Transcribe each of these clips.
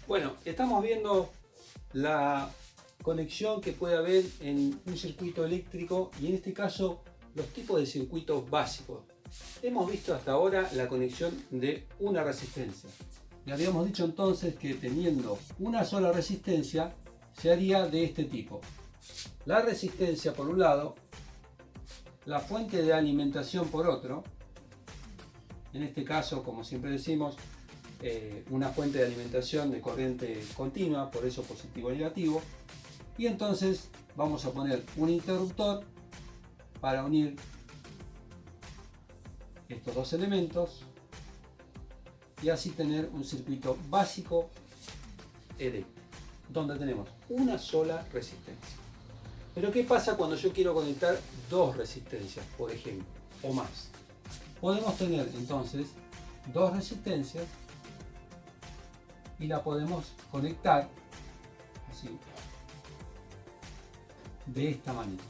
Bueno, estamos viendo la conexión que puede haber en un circuito eléctrico y en este caso los tipos de circuitos básicos. Hemos visto hasta ahora la conexión de una resistencia. Le habíamos dicho entonces que teniendo una sola resistencia se haría de este tipo. La resistencia por un lado, la fuente de alimentación por otro. En este caso, como siempre decimos, una fuente de alimentación de corriente continua, por eso positivo y negativo. Y entonces vamos a poner un interruptor para unir estos dos elementos y así tener un circuito básico eléctrico, donde tenemos una sola resistencia. Pero ¿qué pasa cuando yo quiero conectar dos resistencias, por ejemplo, o más? Podemos tener entonces dos resistencias y la podemos conectar así, de esta manera.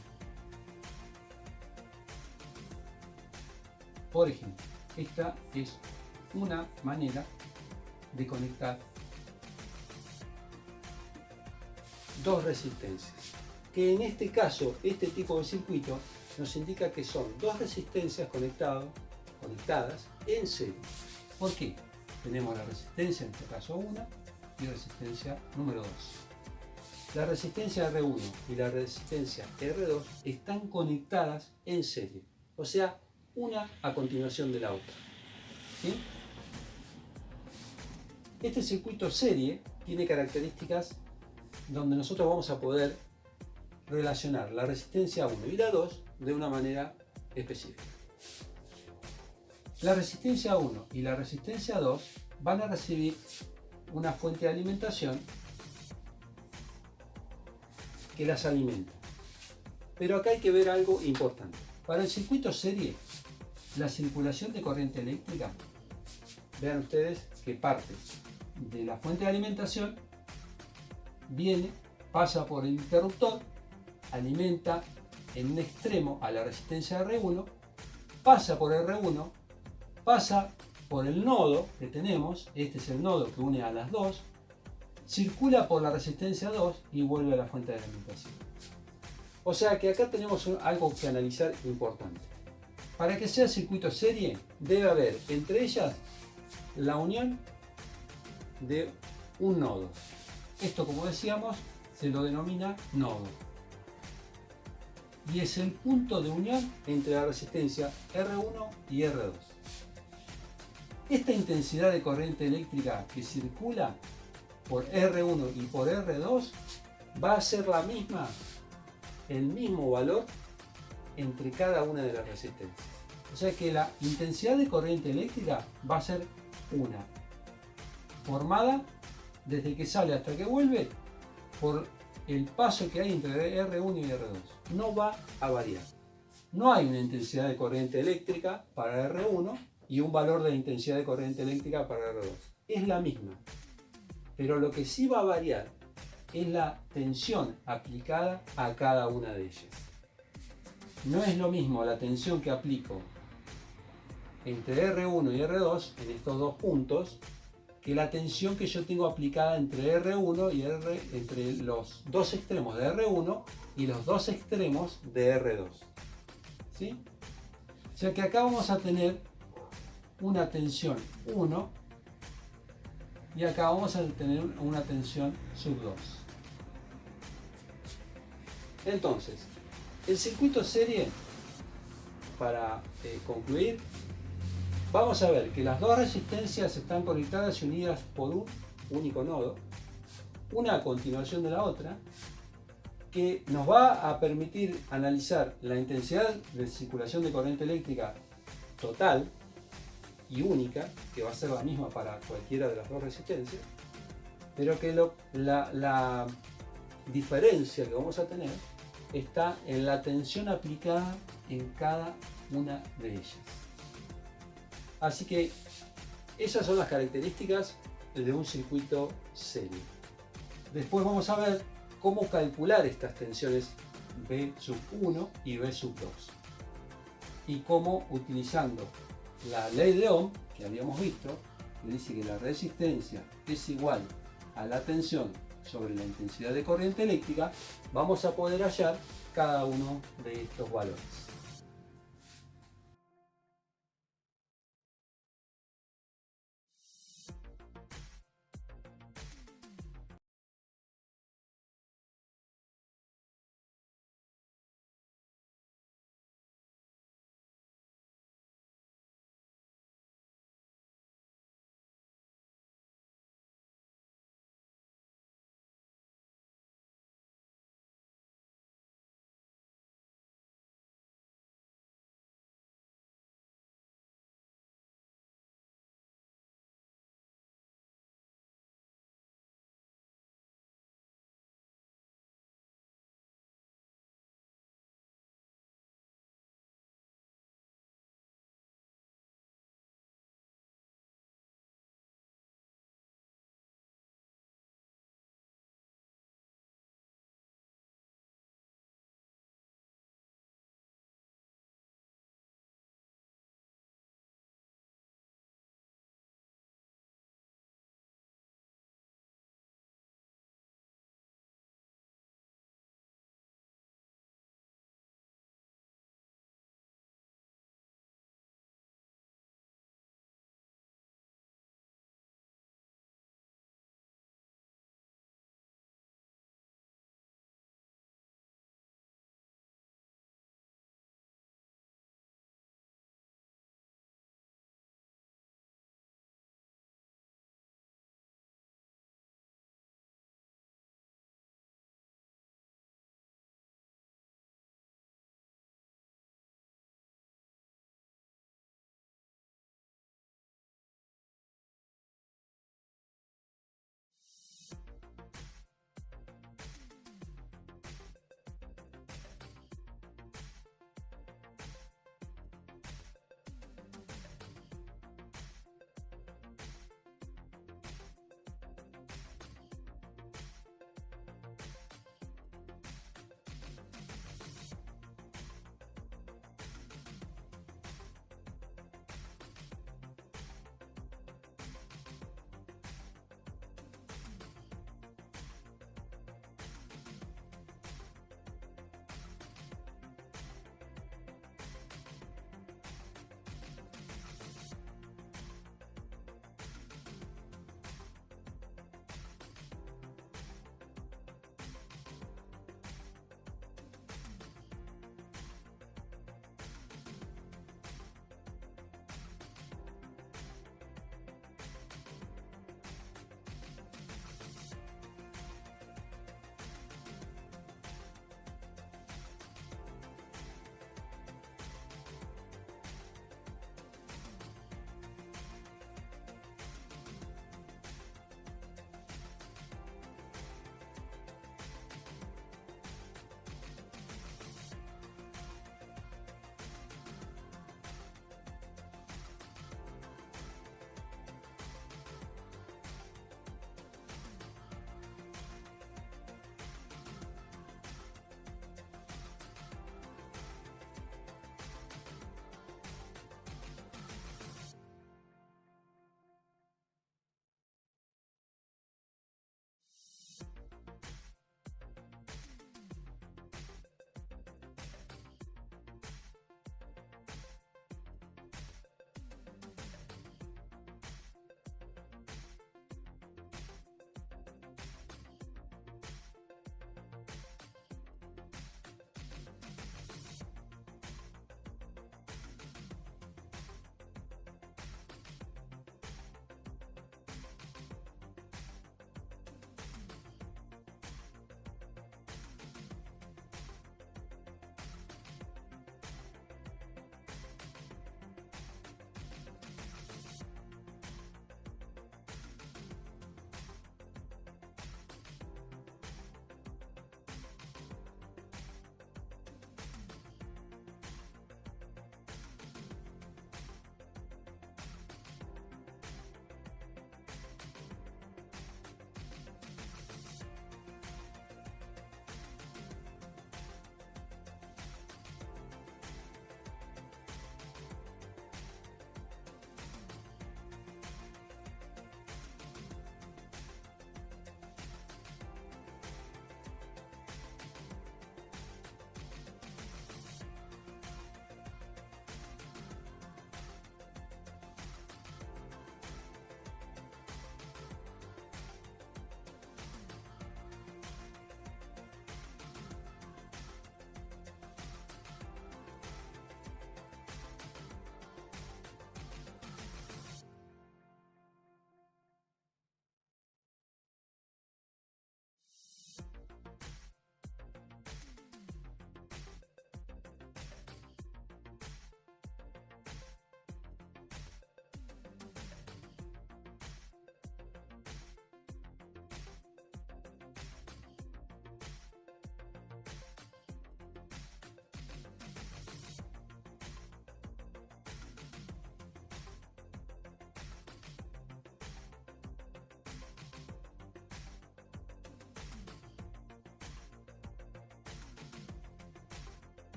Por ejemplo, esta es una manera de conectar dos resistencias, que en este caso, este tipo de circuito nos indica que son dos resistencias conectadas en serie. ¿Por qué? Tenemos la resistencia, en este caso 1, y resistencia número 2. La resistencia R1 y la resistencia R2 están conectadas en serie, o sea, una a continuación de la otra. ¿Sí? Este circuito serie tiene características donde nosotros vamos a poder relacionar la resistencia 1 y la 2 de una manera específica. La resistencia 1 y la resistencia 2 van a recibir una fuente de alimentación que las alimenta. Pero acá hay que ver algo importante. Para el circuito serie, la circulación de corriente eléctrica, vean ustedes que parte de la fuente de alimentación, pasa por el interruptor, alimenta en un extremo a la resistencia R1, pasa por R1, pasa por el nodo que tenemos, este es el nodo que une a las dos, circula por la resistencia 2 y vuelve a la fuente de alimentación. O sea que acá tenemos algo que analizar importante. Para que sea circuito serie, debe haber entre ellas la unión de un nodo. Esto, como decíamos, se lo denomina nodo. Y es el punto de unión entre la resistencia R1 y R2. Esta intensidad de corriente eléctrica que circula por R1 y por R2 va a ser la misma, el mismo valor entre cada una de las resistencias. O sea que la intensidad de corriente eléctrica va a ser una, formada desde que sale hasta que vuelve por el paso que hay entre R1 y R2. No va a variar. No hay una intensidad de corriente eléctrica para R1 y un valor de intensidad de corriente eléctrica para R2. Es la misma. Pero lo que sí va a variar es la tensión aplicada a cada una de ellas. No es lo mismo la tensión que aplico entre R1 y R2 en estos dos puntos que la tensión que yo tengo aplicada entre R1 y entre los dos extremos de R1 y los dos extremos de R2. ¿Sí? O sea que acá vamos a tener una tensión 1 y acá vamos a tener una tensión sub 2. Entonces, el circuito serie, para concluir, vamos a ver que las dos resistencias están conectadas y unidas por un único nodo, una a continuación de la otra, que nos va a permitir analizar la intensidad de circulación de corriente eléctrica total y única, que va a ser la misma para cualquiera de las dos resistencias, pero que la diferencia que vamos a tener está en la tensión aplicada en cada una de ellas. Así que esas son las características de un circuito serie. Después vamos a ver cómo calcular estas tensiones B sub 1 y B sub 2 y cómo, utilizando la ley de Ohm que habíamos visto, que dice que la resistencia es igual a la tensión sobre la intensidad de corriente eléctrica, vamos a poder hallar cada uno de estos valores.